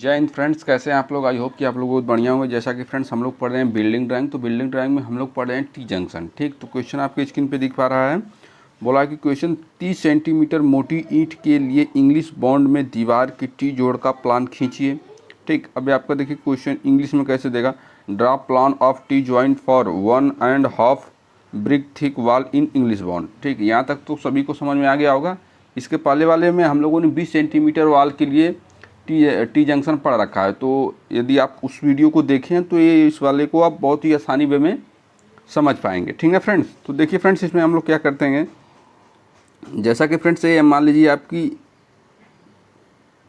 जय हिंद फ्रेंड्स, कैसे हैं आप लोग। आई होप कि आप लोग बहुत बढ़िया होंगे। जैसा कि फ्रेंड्स हम लोग पढ़ रहे हैं बिल्डिंग ड्राइंग, तो बिल्डिंग ड्राइंग में हम लोग पढ़ रहे हैं टी जंक्शन। ठीक, तो क्वेश्चन आपके स्क्रीन पे दिख पा रहा है। बोला कि क्वेश्चन 30 सेंटीमीटर मोटी ईंट के लिए इंग्लिश बॉन्ड में दीवार की टी जोड़ का प्लान खींचिए। ठीक, अभी आपका देखिए क्वेश्चन इंग्लिश में कैसे देगा। Draw plan of T joint for 1.5 brick thick wall in English bond. ठीक, यहाँ तक तो सभी को समझ में आ गया होगा। इसके पहले वाले में हम लोगों ने 20 सेंटीमीटर वॉल के लिए टी जंक्शन पढ़ रखा है। तो यदि आप उस वीडियो को देखें तो ये इस वाले को आप बहुत ही आसानी वे में समझ पाएंगे। ठीक है फ्रेंड्स, तो देखिए फ्रेंड्स, इसमें हम लोग क्या करते हैं, जैसा कि फ्रेंड्स ये मान लीजिए आपकी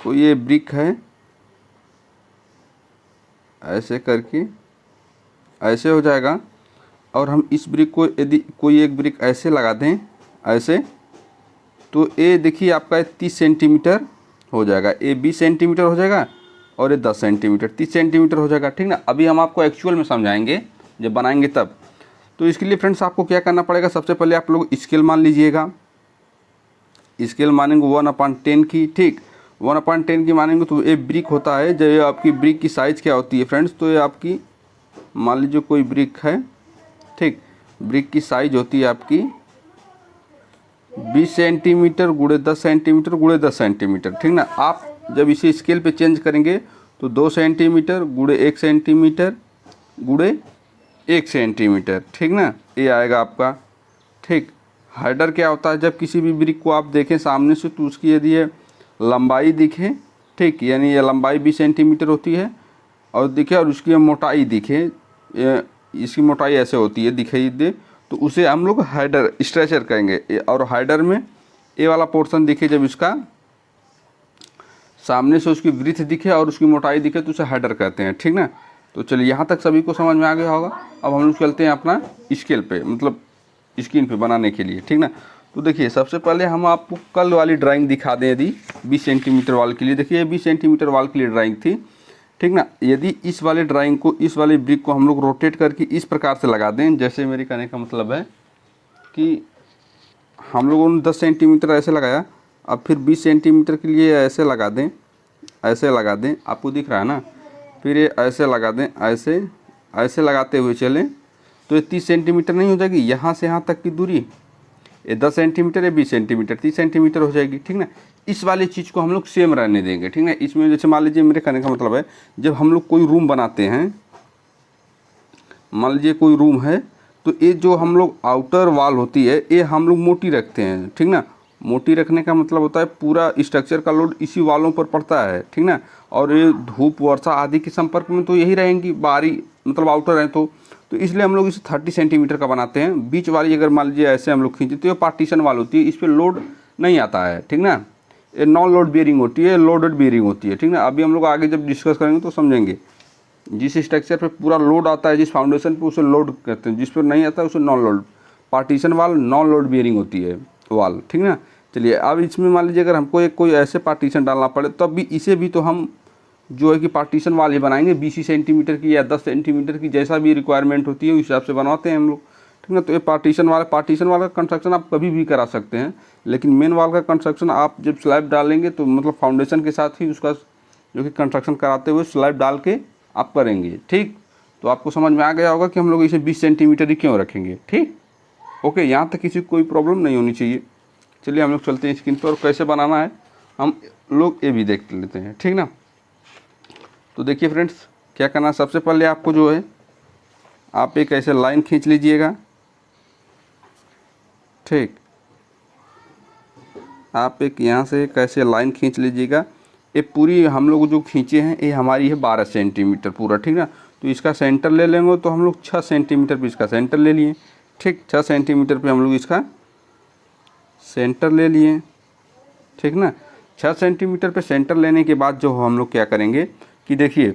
कोई ये ब्रिक है, ऐसे करके ऐसे हो जाएगा। और हम इस ब्रिक को यदि कोई एक ब्रिक ऐसे लगा दें ऐसे, तो ये देखिए आपका 30 सेंटीमीटर हो जाएगा। ये 20 सेंटीमीटर हो जाएगा और ये 10 सेंटीमीटर 30 सेंटीमीटर हो जाएगा। ठीक ना, अभी हम आपको एक्चुअल में समझाएंगे जब बनाएंगे तब। तो इसके लिए फ्रेंड्स आपको क्या करना पड़ेगा, सबसे पहले आप लोग स्केल मान लीजिएगा। स्केल मानेंगे 1/10 की। ठीक, 1/10 की मानेंगे तो ये ब्रिक होता है। जब ये आपकी ब्रिक की साइज़ क्या होती है फ्रेंड्स, तो ये आपकी मान लीजिए कोई ब्रिक है। ठीक, ब्रिक की साइज होती है आपकी 20 सेंटीमीटर गुणे 10 सेंटीमीटर गुणे 10 सेंटीमीटर। ठीक ना, आप जब इसे स्केल पे चेंज करेंगे तो 2 सेंटीमीटर गुणे 1 सेंटीमीटर गुणे 1 सेंटीमीटर। ठीक ना, ये आएगा आपका। ठीक, हाइडर क्या होता है, जब किसी भी ब्रिक को आप देखें सामने से तो उसकी यदि ये लंबाई दिखे, ठीक, यानी ये लंबाई 20 सेंटीमीटर होती है और दिखे, और उसकी मोटाई दिखे, इसकी मोटाई ऐसे होती है दिखाई दे, तो उसे हम लोग हाइडर स्ट्रेचर कहेंगे। और हाइडर में ये वाला पोर्शन दिखे, जब इसका सामने से उसकी वृथ दिखे और उसकी मोटाई दिखे तो उसे हाइडर कहते हैं। ठीक ना, तो चलिए यहाँ तक सभी को समझ में आ गया होगा। अब हम लोग चलते हैं अपना स्केल पे, मतलब स्क्रीन पे बनाने के लिए। ठीक ना, तो देखिए सबसे पहले हम आपको कल वाली ड्राइंग दिखा दें। यदि 20 सेंटीमीटर वाल के लिए, देखिए 20 सेंटीमीटर वाल के लिए ड्राइंग थी। ठीक ना, यदि इस वाले ड्राइंग को, इस वाले ब्रिक को हम लोग रोटेट करके इस प्रकार से लगा दें, जैसे मेरे कहने का मतलब है कि हम लोगों ने 10 सेंटीमीटर ऐसे लगाया, अब फिर 20 सेंटीमीटर के लिए ऐसे लगा दें, ऐसे लगा दें, आपको दिख रहा है ना। फिर ये ऐसे लगा दें, ऐसे ऐसे लगाते हुए चलें, तो ये 30 सेंटीमीटर नहीं हो जाएगी। यहाँ से यहाँ तक की दूरी ये 10 सेंटीमीटर, ये 20 सेंटीमीटर, 30 सेंटीमीटर हो जाएगी। ठीक ना, इस वाली चीज़ को हम लोग सेम रहने देंगे। ठीक ना, इसमें जैसे मान लीजिए मेरे कहने का मतलब है, जब हम लोग कोई रूम बनाते हैं, मान लीजिए कोई रूम है, तो ये जो हम लोग आउटर वॉल होती है ये हम लोग मोटी रखते हैं। ठीक ना, मोटी रखने का मतलब होता है पूरा स्ट्रक्चर का लोड इसी वालों पर पड़ता है। ठीक ना, और ये धूप वर्षा आदि के संपर्क में तो यही रहेंगी, बाहरी मतलब आउटर है, तो इसलिए हम लोग इसे 30 सेंटीमीटर का बनाते हैं। बीच वाली अगर मान लीजिए ऐसे हम लोग खींचते तो ये पार्टीशन वाल होती है, इस पर लोड नहीं आता है। ठीक ना, ये नॉन लोड बियरिंग होती है, लोडेड बियरिंग होती है। ठीक ना, अभी हम लोग आगे जब डिस्कस करेंगे तो समझेंगे। जिस स्ट्रक्चर पे पूरा लोड आता है, जिस फाउंडेशन पे, उसे लोड कहते हैं, जिस पर नहीं आता है उसे नॉन लोड। पार्टीशन वाल नॉन लोड बियरिंग होती है वाल। ठीक ना, चलिए अब इसमें मान लीजिए अगर हमको एक कोई ऐसे पार्टीशन डालना पड़े, तब भी इसे भी तो हम जो है कि पार्टीशन वाल ही बनाएंगे, 20 सेंटीमीटर की या 10 सेंटीमीटर की, जैसा भी रिक्वायरमेंट होती है उस हिसाब से बनवाते हैं हम लोग। ठीक ना, तो ये पार्टीशन वाल का कंस्ट्रक्शन आप कभी भी करा सकते हैं, लेकिन मेन वाल का कंस्ट्रक्शन आप जब स्लैब डालेंगे तो मतलब फाउंडेशन के साथ ही उसका जो कि कंस्ट्रक्शन कराते हुए स्लैब डाल के आप करेंगे। ठीक, तो आपको समझ में आ गया होगा कि हम लोग इसे 20 सेंटीमीटर ही क्यों रखेंगे। ठीक, ओके, यहाँ तक किसी को कोई प्रॉब्लम नहीं होनी चाहिए। चलिए हम लोग चलते हैं स्क्रीन पर, और कैसे बनाना है हम लोग ये भी देख लेते हैं। ठीक ना, तो देखिए फ्रेंड्स क्या करना है, सबसे पहले आपको जो है आप एक ऐसे लाइन खींच लीजिएगा। ठीक, आप एक यहाँ से एक ऐसे लाइन खींच लीजिएगा। ये पूरी हम लोग जो खींचे हैं ये हमारी है 12 सेंटीमीटर पूरा। ठीक ना, तो इसका सेंटर ले लेंगे तो हम लोग 6 सेंटीमीटर पे इसका सेंटर ले लिए। ठीक, 6 सेंटीमीटर पे हम लोग इसका सेंटर ले लिए। ठीक ना, 6 सेंटीमीटर पे सेंटर लेने के बाद जो हम लोग क्या करेंगे कि देखिए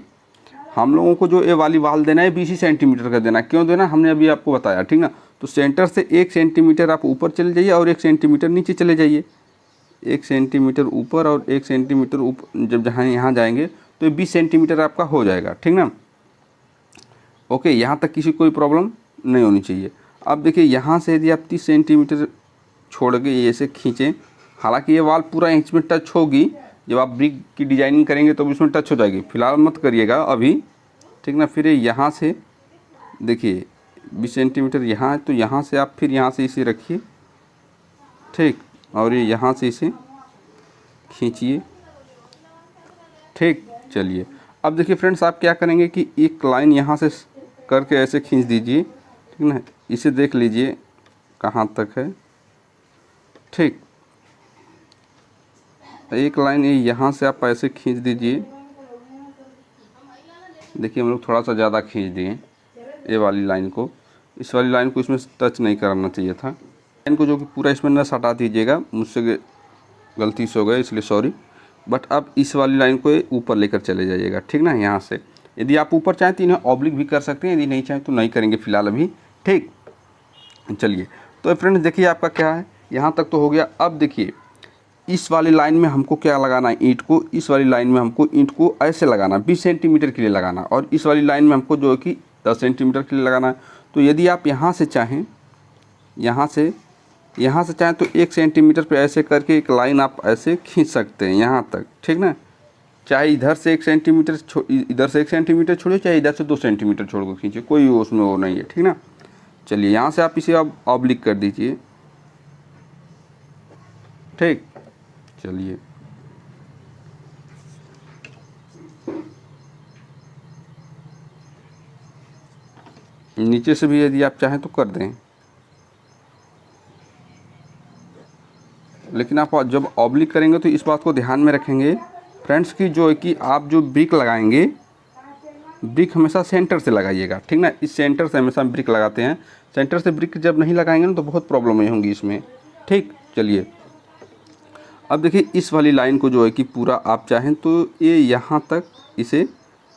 हम लोगों को जो ये वाली वाल देना है 20 सेंटीमीटर का देना है। क्यों देना, हमने अभी आपको बताया। ठीक ना, तो सेंटर से 1 सेंटीमीटर आप ऊपर चले जाइए और 1 सेंटीमीटर नीचे चले जाइए। 1 सेंटीमीटर ऊपर और 1 सेंटीमीटर ऊपर, जब जहाँ यहाँ जाएंगे तो ये 20 सेंटीमीटर आपका हो जाएगा। ठीक ना, ओके, यहाँ तक किसी कोई प्रॉब्लम नहीं होनी चाहिए। अब देखिए यहाँ से यदि आप 30 सेंटीमीटर छोड़ के ये से खींचें, हालांकि ये वाल पूरा इंच में टच होगी, जब आप ब्रिक की डिजाइनिंग करेंगे तो उसमें टच हो जाएगी, फिलहाल मत करिएगा अभी, ठीक ना। फिर यहाँ से देखिए 20 सेंटीमीटर यहाँ है, तो यहाँ से आप फिर यहाँ से इसे रखिए, ठीक, और ये यहाँ से इसे खींचिए, ठीक। चलिए अब देखिए फ्रेंड्स, आप क्या करेंगे कि एक लाइन यहाँ से करके ऐसे खींच दीजिए, ठीक ना। इसे देख लीजिए कहाँ तक है, ठीक। एक लाइन ये यहाँ से आप ऐसे खींच दीजिए, देखिए हम लोग थोड़ा सा ज़्यादा खींच दिए ये वाली लाइन को, इस वाली लाइन को इसमें टच नहीं करना चाहिए था। लाइन को जो कि पूरा इसमें न हटा दीजिएगा, मुझसे गलती से हो गया इसलिए सॉरी। बट अब इस वाली लाइन को ऊपर लेकर चले जाइएगा, ठीक ना। यहाँ से यदि आप ऊपर चाहें तो इन्हें ऑब्लिक भी कर सकते हैं, यदि नहीं चाहें तो नहीं करेंगे फ़िलहाल अभी, ठीक। चलिए तो फ्रेंड्स देखिए आपका क्या है, यहाँ तक तो हो गया। अब देखिए इस वाली लाइन में हमको क्या लगाना है, ईंट को, इस वाली लाइन में हमको ईंट को ऐसे लगाना, 20 सेंटीमीटर के लिए लगाना, और इस वाली लाइन में हमको जो है कि 10 सेंटीमीटर के लिए लगाना है। तो यदि आप यहाँ से चाहें, यहाँ से चाहें तो 1 सेंटीमीटर पे ऐसे करके एक लाइन आप ऐसे खींच सकते हैं यहाँ तक, ठीक ना। चाहे इधर से 1 सेंटीमीटर इधर से 1 सेंटीमीटर छोड़िए, चाहे इधर से 2 सेंटीमीटर छोड़ कर खींचिए, कोई उसमें वो नहीं है, ठीक ना। चलिए यहाँ से आप इसे अब ऑब्लिक कर दीजिए, ठीक। चलिए नीचे से भी यदि आप चाहें तो कर दें, लेकिन आप जब ऑब्लिक करेंगे तो इस बात को ध्यान में रखेंगे फ्रेंड्स की जो है कि आप जो ब्रिक लगाएंगे, ब्रिक हमेशा सेंटर से लगाइएगा, ठीक ना। इस सेंटर से हमेशा ब्रिक लगाते हैं, सेंटर से ब्रिक जब नहीं लगाएंगे ना तो बहुत प्रॉब्लम होंगी इसमें, ठीक। चलिए अब देखिए इस वाली लाइन को जो है कि पूरा आप चाहें तो ये यहाँ तक, इसे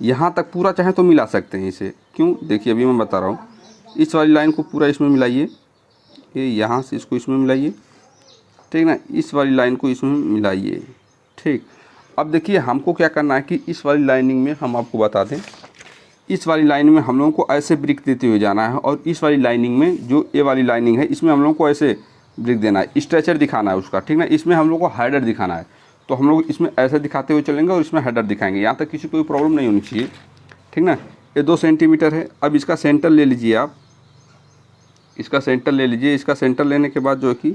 यहाँ तक पूरा चाहें तो मिला सकते हैं इसे, क्यों, देखिए अभी मैं बता रहा हूँ। इस वाली लाइन को पूरा इसमें मिलाइए, ये यहाँ से इसको इसमें मिलाइए, ठीक ना। इस वाली लाइन को इसमें मिलाइए, ठीक। अब देखिए हमको क्या करना है कि इस वाली लाइनिंग में हम आपको बता दें, इस वाली लाइन में हम लोगों को ऐसे ब्रिक देते हुए जाना है, और इस वाली लाइनिंग में जो ये वाली लाइनिंग है इसमें हम लोगों को ऐसे ब्रिक देना है, स्ट्रेचर दिखाना है उसका, ठीक ना। इसमें हम लोग को हेडर दिखाना है, तो हम लोग इसमें ऐसे दिखाते हुए चलेंगे और इसमें हेडर दिखाएंगे, यहाँ तक किसी कोई प्रॉब्लम नहीं होनी चाहिए, ठीक ना। ये 2 सेंटीमीटर है, अब इसका सेंटर ले लीजिए आप, इसका सेंटर ले लीजिए। इसका सेंटर लेने के बाद जो है कि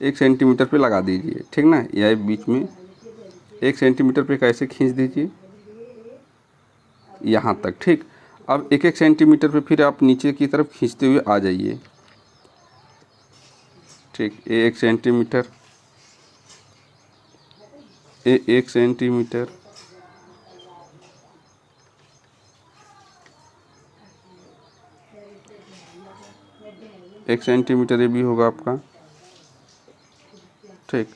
1 सेंटीमीटर पे लगा दीजिए, ठीक ना। यह बीच में 1 सेंटीमीटर पे कैसे खींच दीजिए यहाँ तक, ठीक। अब 1-1 सेंटीमीटर पे फिर आप नीचे की तरफ खींचते हुए आ जाइए, ठीक। 1 सेंटीमीटर, 1 सेंटीमीटर, 1 सेंटीमीटर ये भी होगा आपका, ठीक।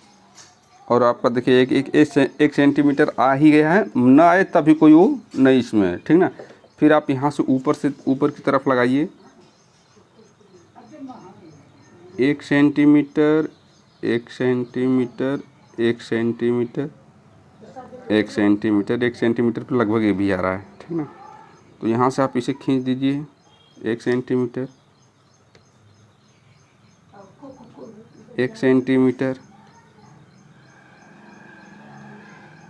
और आपका देखिए एक सेंटीमीटर आ ही गया है, ना आए तभी कोई वो नहीं इसमें है, ठीक ना। फिर आप यहाँ से ऊपर की तरफ लगाइए, 1 centimetre, 1 centimetre, 1 centimetre, 1 centimetre, 1 centimetre पर लगभग ये भी आ रहा है, ठीक ना। तो यहाँ से आप इसे खींच दीजिए 1 सेंटीमीटर, 1 सेंटीमीटर,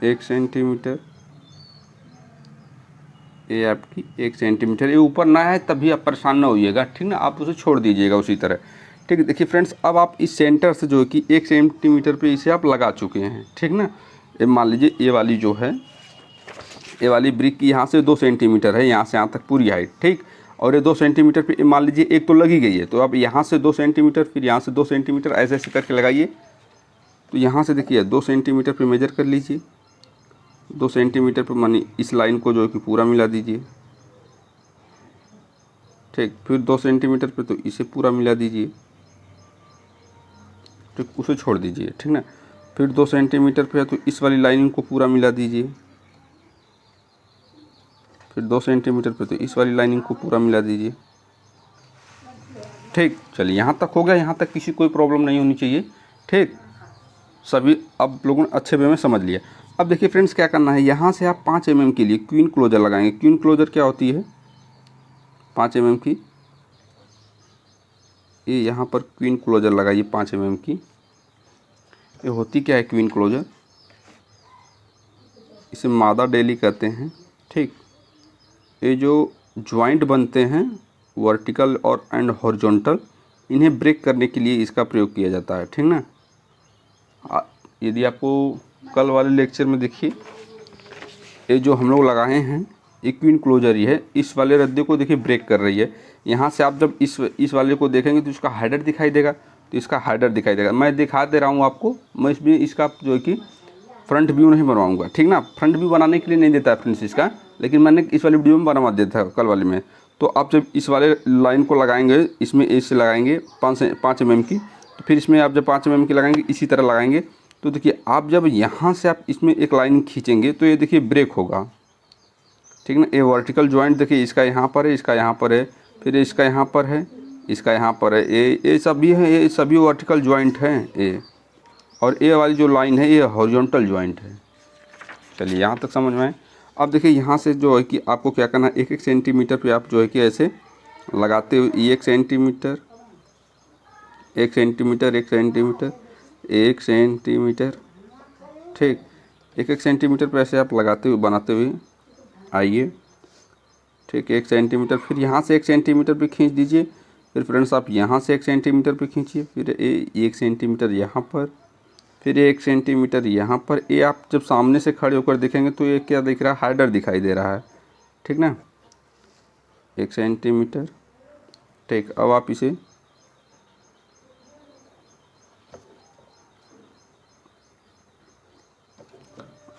1 सेंटीमीटर, ये आपकी 1 सेंटीमीटर, ये ऊपर ना है तभी आप परेशान ना होइएगा, ठीक ना। आप उसे छोड़ दीजिएगा उसी तरह, ठीक है। देखिए फ्रेंड्स अब आप इस सेंटर से जो है कि 1 सेंटीमीटर पे इसे आप लगा चुके हैं, ठीक ना। ये मान लीजिए ये वाली जो है, ये वाली ब्रिक की यहाँ से 2 सेंटीमीटर है, यहाँ से यहाँ तक पूरी हाइट, ठीक। और ये 2 सेंटीमीटर पे मान लीजिए एक तो लगी गई है, तो आप यहाँ से 2 सेंटीमीटर, फिर यहाँ से 2 सेंटीमीटर ऐसे ऐसे करके लगाइए। तो यहाँ से देखिए 2 सेंटीमीटर पे मेजर कर लीजिए, 2 सेंटीमीटर पे मानी इस लाइन को जो है कि पूरा मिला दीजिए, ठीक। फिर 2 सेंटीमीटर पे तो इसे पूरा मिला दीजिए, ठीक, उसे छोड़ दीजिए, ठीक ना। फिर 2 सेंटीमीटर पे है तो इस वाली लाइनिंग को पूरा मिला दीजिए, फिर 2 सेंटीमीटर पे तो इस वाली लाइनिंग को पूरा मिला दीजिए, ठीक। चलिए यहाँ तक हो गया, यहाँ तक किसी कोई प्रॉब्लम नहीं होनी चाहिए, ठीक। सभी अब लोगों ने अच्छे वे में समझ लिया। अब देखिए फ्रेंड्स क्या करना है, यहाँ से आप 5 mm के लिए क्वीन क्लोजर लगाएंगे। क्वीन क्लोजर क्या होती है, 5 mm की, ये यहाँ पर क्वीन क्लोजर लगाइए 5 mm की। ये होती क्या है क्वीन क्लोजर, इसे मादा डेली कहते हैं। ठीक, ये जो ज्वाइंट बनते हैं वर्टिकल और एंड हॉरिजॉन्टल, इन्हें ब्रेक करने के लिए इसका प्रयोग किया जाता है। ठीक ना। यदि आपको कल वाले लेक्चर में देखिए, ये जो हम लोग लगाए हैं इक्विन क्लोजर ही है, इस वाले रद्दे को देखिए ब्रेक कर रही है। यहाँ से आप जब इस वाले को देखेंगे तो इसका हेडर दिखाई देगा, तो इसका हेडर दिखाई देगा। मैं दिखा दे रहा हूँ आपको, मैं इसमें इसका जो है कि फ्रंट व्यू नहीं बनवाऊंगा। ठीक ना, फ्रंट व्यू बनाने के लिए नहीं देता है फ्रेंड्स इसका, लेकिन मैंने इस वाले वीडियो में बनवा देता है कल वाले में। तो आप जब इस वाले लाइन को लगाएंगे, इसमें ऐसे लगाएंगे 5 mm की, तो फिर इसमें आप जब 5 mm की लगाएंगे इसी तरह लगाएंगे, तो देखिए आप जब यहाँ से आप इसमें एक लाइन खींचेंगे तो ये देखिए ब्रेक होगा। ठीक ना, ये वर्टिकल जॉइंट देखिए इसका यहाँ पर है, इसका यहाँ पर है, फिर इसका यहाँ पर है, इसका यहाँ पर है, ये सभी है, ये सभी वर्टिकल जॉइंट हैं ये, और ये वाली जो लाइन है ये हॉरिजॉन्टल जॉइंट है। चलिए यहाँ तक समझ में आए। अब देखिए यहाँ से जो है कि आपको क्या करना है, 1-1 सेंटीमीटर पे आप जो है कि ऐसे लगाते हुए 1 सेंटीमीटर 1 सेंटीमीटर 1 सेंटीमीटर 1 सेंटीमीटर, ठीक, 1-1 सेंटीमीटर पे ऐसे आप लगाते हुए बनाते हुए आइए। ठीक, 1 सेंटीमीटर, फिर यहाँ से 1 सेंटीमीटर पे खींच दीजिए। फिर फ्रेंड्स आप यहाँ से 1 सेंटीमीटर पे खींचिए, फिर 1 सेंटीमीटर यहाँ पर, फिर 1 सेंटीमीटर यहाँ पर। ये आप जब सामने से खड़े होकर देखेंगे तो ये क्या दिख रहा है, हेडर दिखाई दे रहा है। ठीक ना, 1 सेंटीमीटर। ठीक, अब आप इसे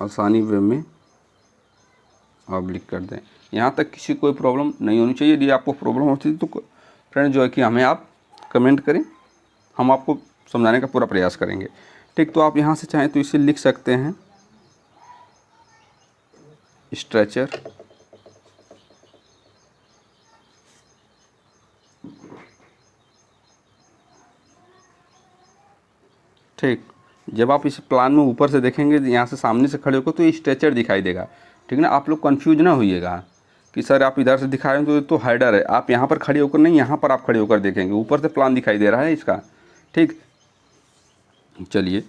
आसानी वे में ऑब्लिक कर दें। यहाँ तक किसी कोई प्रॉब्लम नहीं होनी चाहिए। यदि आपको प्रॉब्लम होती है तो फ्रेंड जो है कि हमें आप कमेंट करें, हम आपको समझाने का पूरा प्रयास करेंगे। ठीक, तो आप यहाँ से चाहें तो इसे लिख सकते हैं स्ट्रेचर। ठीक, जब आप इस प्लान में ऊपर से देखेंगे, यहाँ से सामने से खड़े होकर, तो ये स्ट्रेचर दिखाई देगा। ठीक ना, आप लोग कंफ्यूज ना होइएगा कि सर आप इधर से दिखा रहे हैं तो हेडर है। आप यहाँ पर खड़े होकर नहीं, यहाँ पर आप खड़े होकर देखेंगे, ऊपर से प्लान दिखाई दे रहा है इसका। ठीक, चलिए,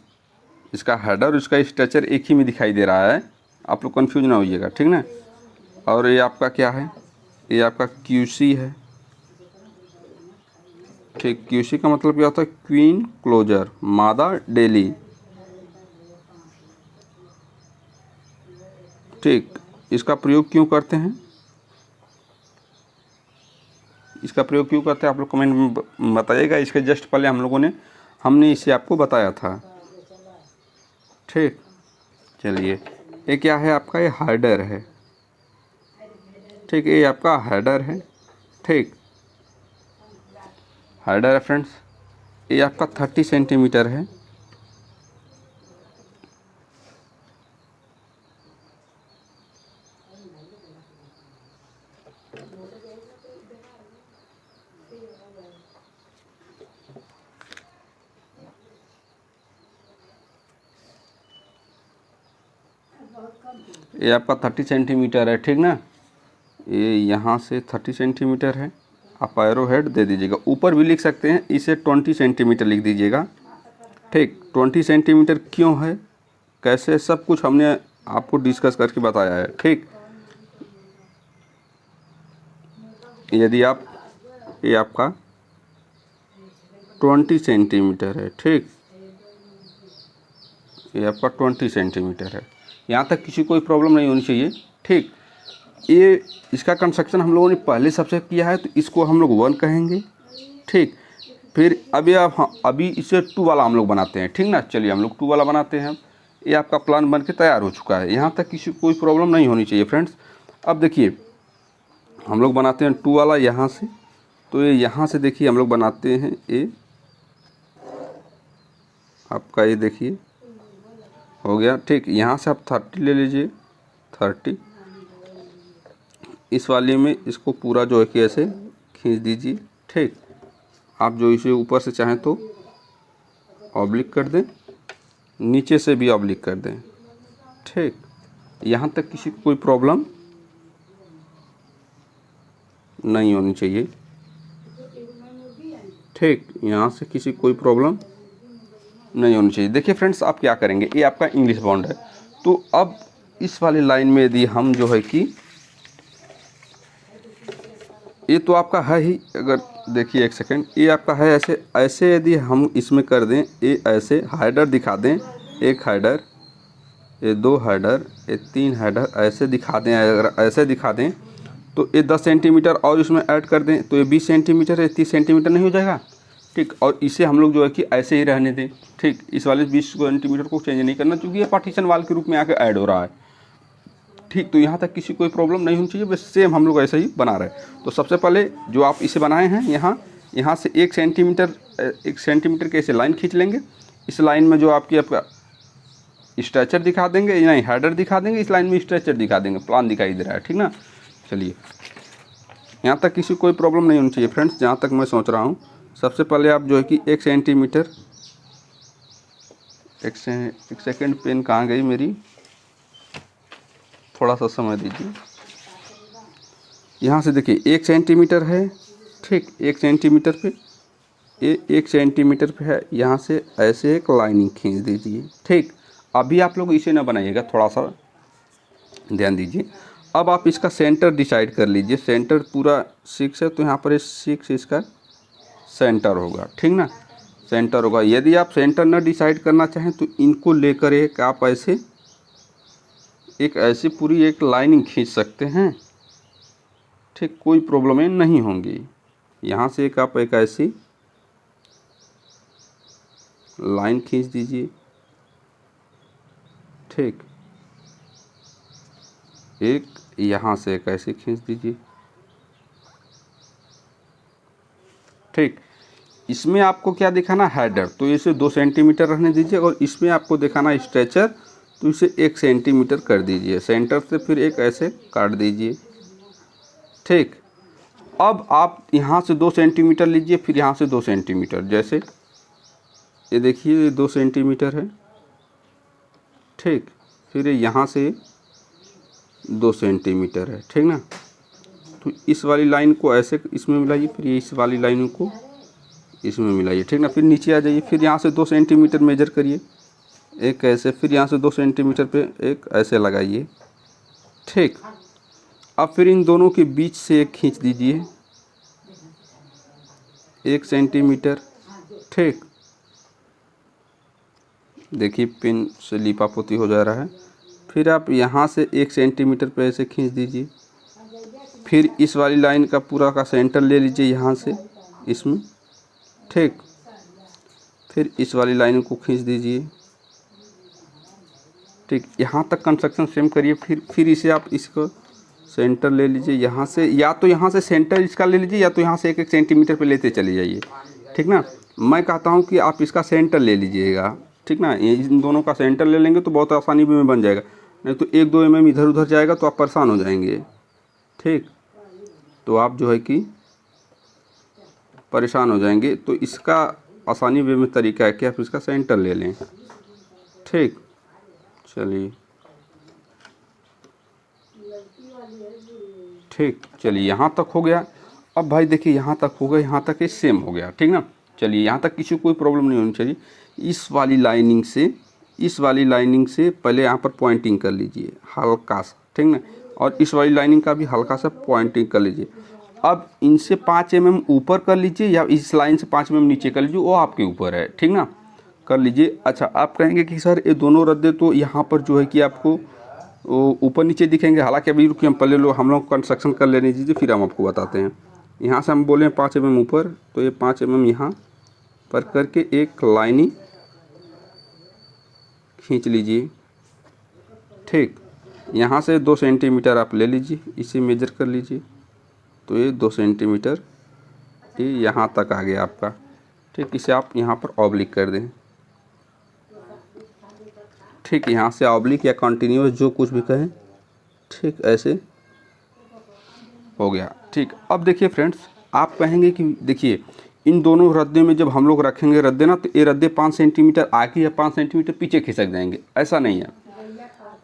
इसका हेडर और इसका स्ट्रेचर एक ही में दिखाई दे रहा है, आप लोग कंफ्यूज ना होइएगा। ठीक ना, और ये आपका क्या है, ये आपका QC है। ठीक, QC का मतलब क्या होता है, क्वीन क्लोजर, मादा डेली। ठीक, इसका प्रयोग क्यों करते हैं, इसका प्रयोग क्यों करते हैं आप लोग कमेंट में बताइएगा। इसके जस्ट पहले हमने इसे आपको बताया था। ठीक, चलिए, ये क्या है आपका, ये हेडर है। ठीक, ये आपका हेडर है। ठीक, हेडर है फ्रेंड्स, ये आपका 30 सेंटीमीटर है। ये आपका 30 सेंटीमीटर है। ठीक ना, ये यहाँ से 30 सेंटीमीटर है। आप एरो हेड दे दीजिएगा, ऊपर भी लिख सकते हैं, इसे 20 सेंटीमीटर लिख दीजिएगा। ठीक, 20 सेंटीमीटर क्यों है, कैसे, सब कुछ हमने आपको डिस्कस करके बताया है। ठीक, यदि आप, ये आपका 20 सेंटीमीटर है। ठीक, ये आपका 20 सेंटीमीटर है। यहाँ तक किसी कोई प्रॉब्लम नहीं होनी चाहिए। ठीक, ये इसका कंस्ट्रक्शन हम लोगों ने पहले सबसे किया है, तो इसको हम लोग 1 कहेंगे। ठीक, फिर अभी इसे 2 वाला हम लोग बनाते हैं। ठीक ना, चलिए हम लोग 2 वाला बनाते हैं। ये आपका प्लान बन के तैयार हो चुका है, यहाँ तक किसी कोई प्रॉब्लम नहीं होनी चाहिए फ्रेंड्स। अब देखिए हम लोग बनाते हैं 2 वाला यहाँ से, तो ये यहाँ से देखिए हम लोग बनाते हैं, ये आपका ये देखिए हो गया। ठीक, यहाँ से आप 30 ले लीजिए, 30 इस वाले में इसको पूरा जो है कि ऐसे खींच दीजिए। ठीक, आप जो इसे ऊपर से चाहें तो ऑब्लिक कर दें, नीचे से भी ऑब्लिक कर दें। ठीक, यहाँ तक किसी को कोई प्रॉब्लम नहीं होनी चाहिए। ठीक, यहाँ से किसी कोई प्रॉब्लम नहीं होनी चाहिए। देखिए फ्रेंड्स, आप क्या करेंगे, ये आपका इंग्लिश बॉन्ड है, तो अब इस वाली लाइन में यदि हम जो है कि ये तो आपका है ही, अगर देखिए एक सेकेंड, ये आपका है ऐसे, ऐसे यदि हम इसमें कर दें, ये ऐसे हाइडर दिखा दें, एक हाइडर, ये 2 हाइडर, ये 3 हाइडर ऐसे दिखा दें, अगर ऐसे दिखा दें तो ये 10 सेंटीमीटर और इसमें ऐड कर दें तो ये 20 सेंटीमीटर, ये 30 सेंटीमीटर नहीं हो जाएगा। ठीक, और इसे हम लोग जो है कि ऐसे ही रहने दें। ठीक, इस वाले 20 सेंटीमीटर को चेंज नहीं करना क्योंकि ये पार्टीशन वाल के रूप में आके ऐड हो रहा है। ठीक, तो यहाँ तक किसी कोई प्रॉब्लम नहीं होनी चाहिए, बस सेम हम लोग ऐसे ही बना रहे हैं। तो सबसे पहले जो आप इसे बनाए हैं, यहाँ से 1 सेंटीमीटर के ऐसे लाइन खींच लेंगे। इस लाइन में जो आपका स्ट्रेचर दिखा देंगे, नहीं हेडर दिखा देंगे, इस लाइन में स्ट्रेचर दिखा देंगे, प्लान दिखाई दे रहा है। ठीक ना, चलिए यहाँ तक किसी कोई प्रॉब्लम नहीं होनी चाहिए फ्रेंड्स, जहाँ तक मैं सोच रहा हूँ। सबसे पहले आप जो है कि 1 सेंटीमीटर, एक सेकेंड, पेन कहाँ गई मेरी, थोड़ा सा समय दीजिए। यहाँ से देखिए 1 सेंटीमीटर है। ठीक, 1 सेंटीमीटर पे, ये 1 सेंटीमीटर पे है, यहाँ से ऐसे एक लाइनिंग खींच दीजिए। ठीक, अभी आप लोग इसे ना बनाइएगा, थोड़ा सा ध्यान दीजिए। अब आप इसका सेंटर डिसाइड कर लीजिए। सेंटर पूरा 6 है तो यहाँ पर 6 इसका सेंटर होगा। ठीक ना, सेंटर होगा। यदि आप सेंटर ना डिसाइड करना चाहें तो इनको लेकर एक आप ऐसे पूरी एक लाइनिंग खींच सकते हैं। ठीक, कोई प्रॉब्लम नहीं होंगी। यहाँ से आप एक ऐसी लाइन खींच दीजिए। ठीक, एक यहाँ से एक ऐसे खींच दीजिए। ठीक, इसमें आपको क्या दिखाना, हेडर, तो इसे 2 सेंटीमीटर रहने दीजिए, और इसमें आपको दिखाना स्ट्रेचर, तो इसे 1 सेंटीमीटर कर दीजिए। सेंटर से फिर एक ऐसे काट दीजिए। ठीक, अब आप यहाँ से 2 सेंटीमीटर लीजिए, फिर यहाँ से 2 सेंटीमीटर, जैसे ये देखिए ये 2 सेंटीमीटर है। ठीक, फिर यहाँ से 2 सेंटीमीटर है। ठीक ना, तो इस वाली लाइन को ऐसे इसमें मिलाइए, फिर इस वाली लाइन को इसमें मिलाइए। ठीक ना, फिर नीचे आ जाइए, फिर यहाँ से 2 सेंटीमीटर मेजर करिए, एक ऐसे, फिर यहाँ से 2 सेंटीमीटर पे एक ऐसे लगाइए। ठीक, अब फिर इन दोनों के बीच से एक खींच दीजिए, 1 सेंटीमीटर। ठीक, देखिए पेन से लिपापोती हो जा रहा है। फिर आप यहाँ से 1 सेंटीमीटर पे ऐसे खींच दीजिए। फिर इस वाली लाइन का पूरा का सेंटर ले लीजिए यहाँ से इसमें। ठीक, फिर इस वाली लाइन को खींच दीजिए। ठीक, यहाँ तक कंस्ट्रक्शन सेम करिए। फिर इसे आप इसको सेंटर ले लीजिए यहाँ से, या तो यहाँ से सेंटर इसका ले लीजिए, या तो यहाँ से 1 सेंटीमीटर पे लेते चले जाइए। ठीक ना, मैं कहता हूँ कि आप इसका सेंटर ले लीजिएगा। ठीक ना, इन दोनों का सेंटर ले लेंगे तो बहुत आसानी में बन जाएगा, नहीं तो 1-2 mm इधर उधर जाएगा तो आप परेशान हो जाएंगे। ठीक, तो आप जो है कि परेशान हो जाएंगे, तो इसका आसानी वे में तरीका है कि आप इसका सेंटर ले लें। ठीक, चलिए, ठीक, चलिए यहाँ तक हो गया। अब भाई देखिए यहाँ तक हो गया, यहाँ तक ये सेम हो गया। ठीक ना, चलिए यहाँ तक किसी को कोई प्रॉब्लम नहीं होनी चाहिए। इस वाली लाइनिंग से पहले यहाँ पर पॉइंटिंग कर लीजिए हल्का सा। ठीक ना, और इस वाली लाइनिंग का भी हल्का सा पॉइंटिंग कर लीजिए। अब इनसे 5 mm ऊपर कर लीजिए, या इस लाइन से 5 mm नीचे कर लीजिए, वो आपके ऊपर है। ठीक ना, कर लीजिए। अच्छा, आप कहेंगे कि सर ये दोनों रद्दे तो यहाँ पर जो है कि आपको ऊपर नीचे दिखेंगे। हालांकि अभी रुकिए, हम पहले हम लोग कंस्ट्रक्शन कर लेने दीजिए, फिर हम आपको बताते हैं। यहाँ से हम बोले 5 mm ऊपर, तो ये 5 mm यहाँ पर करके एक लाइनिंग खींच लीजिए। ठीक, यहाँ से 2 सेंटीमीटर आप ले लीजिए, इसे मेजर कर लीजिए, तो ये 2 सेंटीमीटर ये यहाँ तक आ गया आपका। ठीक, इसे आप यहाँ पर ऑब्लिक कर दें। ठीक, यहाँ से ऑब्लिक या कंटिन्यूअस जो कुछ भी कहें। ठीक, ऐसे हो गया। ठीक, अब देखिए फ्रेंड्स, आप कहेंगे कि देखिए इन दोनों रद्दे में जब हम लोग रखेंगे रद्दे ना, तो ये रद्दे 5 सेंटीमीटर आगे या 5 सेंटीमीटर पीछे खिसक जाएंगे, ऐसा नहीं है।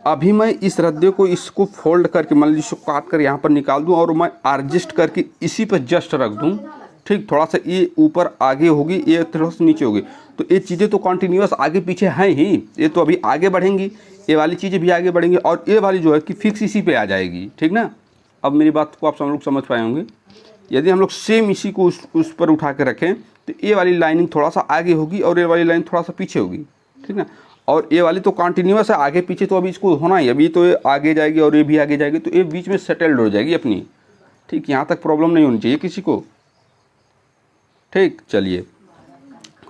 अभी मैं इस रद्दे को इसको फोल्ड करके मान लीजिए इसको काट कर यहाँ पर निकाल दूँ, और मैं एडजस्ट करके इसी पर जस्ट रख दूँ। ठीक, थोड़ा सा ये ऊपर आगे होगी, ये थोड़ा सा नीचे होगी, तो ये चीज़ें तो कंटिन्यूअस आगे पीछे हैं ही, ये तो अभी आगे बढ़ेंगी। ये वाली चीज़ें भी आगे बढ़ेंगी और ये वाली जो है कि फिक्स इसी पे आ जाएगी, ठीक ना। अब मेरी बात को आप सब लोग समझ पाए होंगे। यदि हम लोग सेम इसी को उस पर उठा के रखें तो ये वाली लाइनिंग थोड़ा सा आगे होगी और ये वाली लाइन थोड़ा सा पीछे होगी, ठीक ना। और ये वाली तो कंटिन्यूअस है, आगे पीछे तो अभी इसको होना ही, अभी तो ये आगे जाएगी और ये भी आगे जाएगी, तो ये बीच में सेटल्ड हो जाएगी अपनी, ठीक। यहाँ तक प्रॉब्लम नहीं होनी चाहिए किसी को, ठीक। चलिए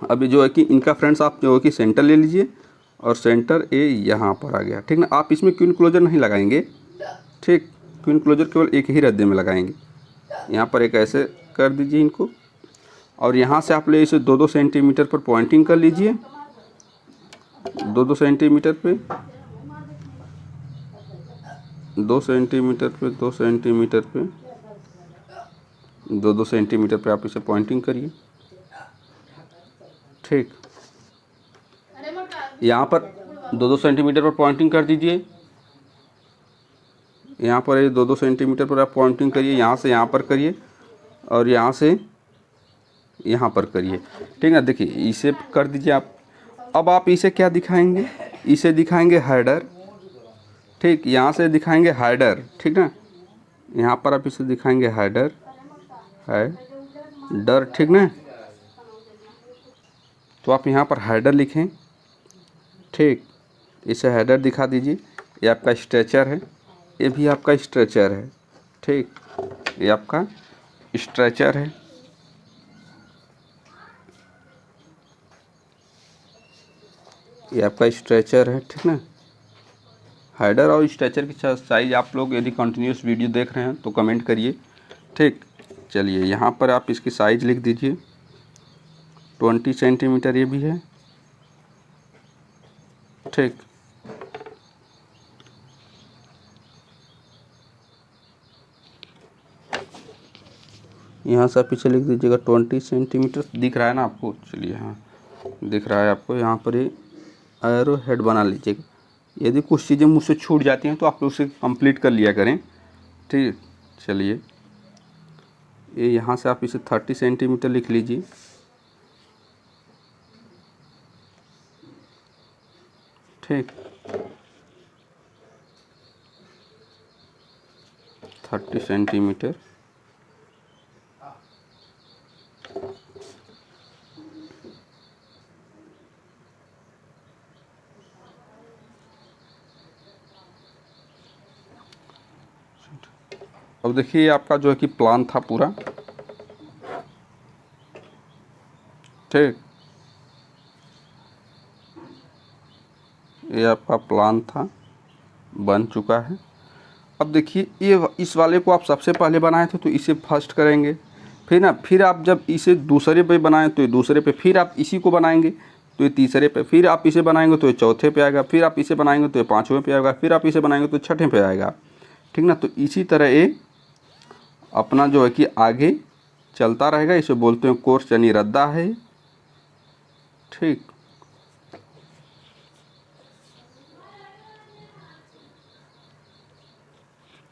अभी जो है कि इनका फ्रेंड्स आप जो है कि सेंटर ले लीजिए और सेंटर ए यहाँ पर आ गया, ठीक ना। आप इसमें क्वीन क्लोजर नहीं लगाएंगे, ठीक। क्वीन क्लोजर केवल एक ही रद्दे में लगाएंगे। यहाँ पर एक ऐसे कर दीजिए इनको और यहाँ से आप ले इसे 2-2 सेंटीमीटर पर पॉइंटिंग कर लीजिए, 2-2 सेंटीमीटर पे, 2 सेंटीमीटर पे, 2 सेंटीमीटर पे, 2-2 सेंटीमीटर पे आप इसे पॉइंटिंग करिए, ठीक। यहाँ पर 2-2 सेंटीमीटर पर पॉइंटिंग कर दीजिए, यहाँ पर ये 2-2 सेंटीमीटर पर आप पॉइंटिंग करिए, यहाँ से यहाँ पर करिए और यहाँ से यहाँ पर करिए, ठीक ना। देखिए इसे कर दीजिए आप। अब आप इसे क्या दिखाएंगे, इसे दिखाएंगे हेडर, ठीक। यहाँ से दिखाएंगे हेडर, ठीक ना। यहाँ पर आप इसे दिखाएंगे हेडर, हेडर, ठीक ना। तो आप यहाँ पर हेडर लिखें, ठीक। इसे हेडर दिखा दीजिए। ये आपका स्ट्रेचर है, ये भी आपका स्ट्रेचर है, ठीक। ये आपका स्ट्रेचर है, ये आपका स्ट्रेचर है, ठीक ना। हेडर और स्ट्रेचर की साइज आप लोग यदि कंटिन्यूस वीडियो देख रहे हैं तो कमेंट करिए, ठीक। चलिए यहाँ पर आप इसकी साइज लिख दीजिए, 20 सेंटीमीटर ये भी है, ठीक। यहाँ से आप पीछे लिख दीजिएगा 20 सेंटीमीटर। दिख रहा है ना आपको? चलिए हाँ दिख रहा है आपको। यहाँ पर ये एरो हेड बना लीजिएगा। यदि कुछ चीज़ें मुझसे छूट जाती हैं तो आप लोग उसे कंप्लीट कर लिया करें, ठीक। चलिए ये यहाँ से आप इसे 30 सेंटीमीटर लिख लीजिए, ठीक। 30 सेंटीमीटर। अब देखिए आपका जो है कि प्लान था पूरा, ठीक। ये आपका प्लान था, बन चुका है। अब देखिए ये इस वाले को आप सबसे पहले बनाए थे तो इसे फर्स्ट करेंगे, फिर आप जब इसे दूसरे पे बनाएं तो ये दूसरे पे, फिर आप इसी को बनाएंगे तो ये तीसरे पे, फिर आप इसे बनाएंगे तो ये चौथे पे आएगा, फिर आप इसे बनाएंगे तो ये पाँचवें पे आएगा, फिर आप इसे बनाएंगे तो छठे पे आएगा, ठीक ना। तो इसी तरह ये अपना जो है कि आगे चलता रहेगा। इसे बोलते हैं कोर्स यानी रद्दा है, ठीक।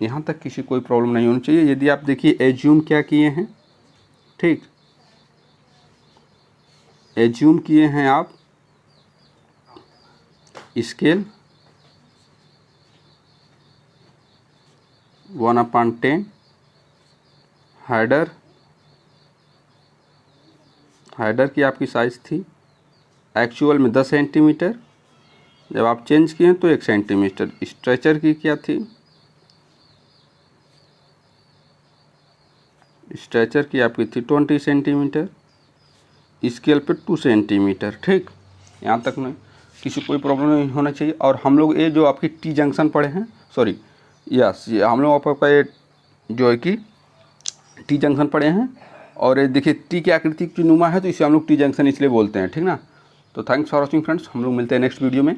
यहाँ तक किसी कोई प्रॉब्लम नहीं होनी चाहिए। यदि आप देखिए एज्यूम क्या किए हैं, ठीक। एज्यूम किए हैं आप स्केल 1/10, हेडर की आपकी साइज़ थी एक्चुअल में 10 सेंटीमीटर, जब आप चेंज किए तो 1 सेंटीमीटर। स्ट्रेचर की क्या थी, स्ट्रेचर की आपकी थी 20 सेंटीमीटर, स्केल पे 2 सेंटीमीटर, ठीक। यहाँ तक नहीं किसी कोई प्रॉब्लम नहीं होना चाहिए। और हम लोग ये जो आपकी टी जंक्शन पड़े हैं, सॉरी यस, ये हम लोग आपका ये जो है कि टी जंक्शन पड़े हैं और ये देखिए टी की आकृति की नुमा है तो इसे हम लोग टी जंक्शन इसलिए बोलते हैं, ठीक ना। तो थैंक्स फॉर वॉचिंग फ्रेंड्स, हम लोग मिलते हैं नेक्स्ट वीडियो में।